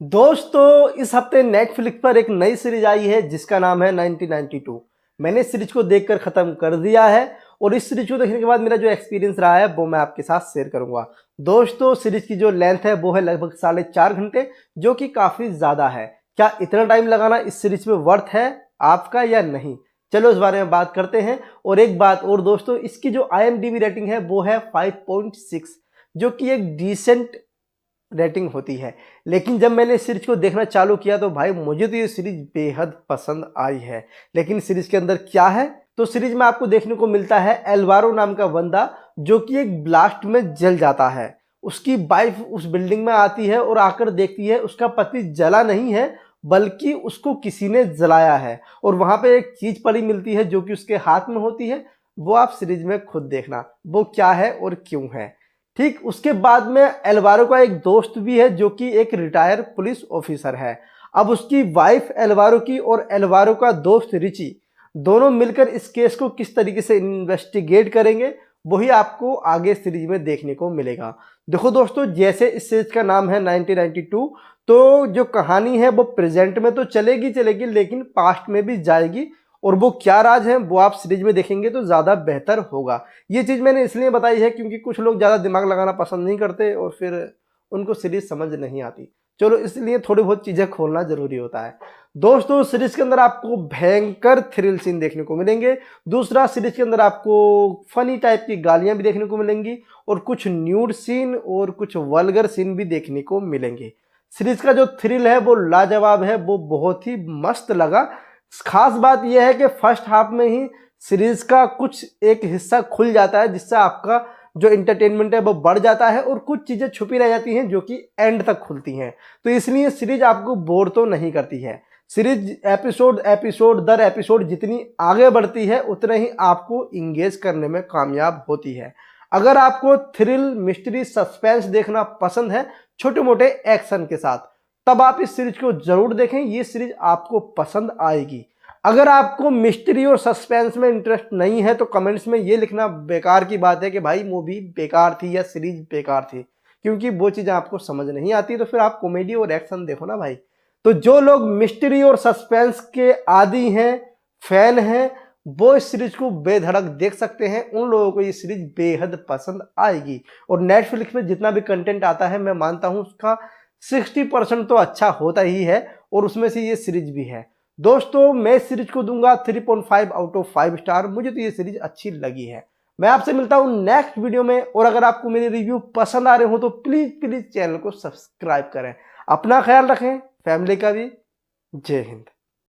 दोस्तों इस हफ्ते नेटफ्लिक्स पर एक नई सीरीज आई है जिसका नाम है 1992। मैंने इस सीरीज को देखकर खत्म कर दिया है और इस सीरीज को देखने के बाद मेरा जो एक्सपीरियंस रहा है वो मैं आपके साथ शेयर करूंगा। दोस्तों सीरीज की जो लेंथ है वो है लगभग 4.5 घंटे, जो कि काफी ज्यादा है। क्या इतना टाइम लगाना इस सीरीज में वर्थ है आपका या नहीं, चलो इस बारे में बात करते हैं। और एक बात और दोस्तों, इसकी जो IMDb रेटिंग है वो है 5.6, जो कि एक डिसेंट रेटिंग होती है। लेकिन जब मैंने इस सीरीज को देखना चालू किया तो भाई मुझे तो ये सीरीज बेहद पसंद आई है। लेकिन सीरीज के अंदर क्या है, तो सीरीज में आपको देखने को मिलता है एल्वारो नाम का बंदा जो कि एक ब्लास्ट में जल जाता है। उसकी वाइफ उस बिल्डिंग में आती है और आकर देखती है उसका पति जला नहीं है बल्कि उसको किसी ने जलाया है। और वहां पे एक चीज पड़ी मिलती है जो कि उसके हाथ में होती है। वो आप सीरीज में खुद देखना वो क्या है और क्यों है। ठीक उसके बाद में एल्वारो का एक दोस्त भी है जो कि एक रिटायर पुलिस ऑफिसर है। अब उसकी वाइफ एल्वारो की और एल्वारो का दोस्त रिची दोनों मिलकर इस केस को किस तरीके से इन्वेस्टिगेट करेंगे वही आपको आगे सीरीज में देखने को मिलेगा। देखो दोस्तों, जैसे इस सीरीज का नाम है 1992, तो जो कहानी है वो प्रेजेंट में तो चलेगी लेकिन पास्ट में भी जाएगी। और वो क्या राज है वो आप सीरीज में देखेंगे तो ज़्यादा बेहतर होगा। ये चीज़ मैंने इसलिए बताई है क्योंकि कुछ लोग ज़्यादा दिमाग लगाना पसंद नहीं करते और फिर उनको सीरीज समझ नहीं आती। चलो इसलिए थोड़ी बहुत चीज़ें खोलना जरूरी होता है। दोस्तों सीरीज के अंदर आपको भयंकर थ्रिल सीन देखने को मिलेंगे। दूसरा, सीरीज के अंदर आपको फनी टाइप की गालियां भी देखने को मिलेंगी और कुछ न्यूड सीन और कुछ वल्गर सीन भी देखने को मिलेंगे। सीरीज का जो थ्रिल है वो लाजवाब है, वो बहुत ही मस्त लगा। खास बात यह है कि फर्स्ट हाफ में ही सीरीज का कुछ एक हिस्सा खुल जाता है जिससे आपका जो एंटरटेनमेंट है वो बढ़ जाता है और कुछ चीजें छुपी रह जाती हैं जो कि एंड तक खुलती हैं। तो इसलिए सीरीज आपको बोर तो नहीं करती है। सीरीज एपिसोड दर एपिसोड जितनी आगे बढ़ती है उतना ही आपको इंगेज करने में कामयाब होती है। अगर आपको थ्रिल, मिस्ट्री, सस्पेंस देखना पसंद है छोटे मोटे एक्शन के साथ, तब आप इस सीरीज को जरूर देखें। ये सीरीज आपको पसंद आएगी। अगर आपको मिस्ट्री और सस्पेंस में इंटरेस्ट नहीं है तो कमेंट्स में ये लिखना बेकार की बात है कि भाई मूवी बेकार थी या सीरीज बेकार थी, क्योंकि वो चीज़ें आपको समझ नहीं आती। तो फिर आप कॉमेडी और एक्शन देखो ना भाई। तो जो लोग मिस्ट्री और सस्पेंस के आदी हैं, फैन हैं, वो इस सीरीज को बेधड़क देख सकते हैं। उन लोगों को ये सीरीज बेहद पसंद आएगी। और नेटफ्लिक्स में जितना भी कंटेंट आता है मैं मानता हूँ उसका 60% तो अच्छा होता ही है और उसमें से ये सीरीज भी है। दोस्तों मैं इस सीरीज को दूंगा 3.5 आउट ऑफ 5 स्टार। मुझे तो ये सीरीज अच्छी लगी है। मैं आपसे मिलता हूं नेक्स्ट वीडियो में। और अगर आपको मेरे रिव्यू पसंद आ रहे हो तो प्लीज चैनल को सब्सक्राइब करें। अपना ख्याल रखें, फैमिली का भी। जय हिंद।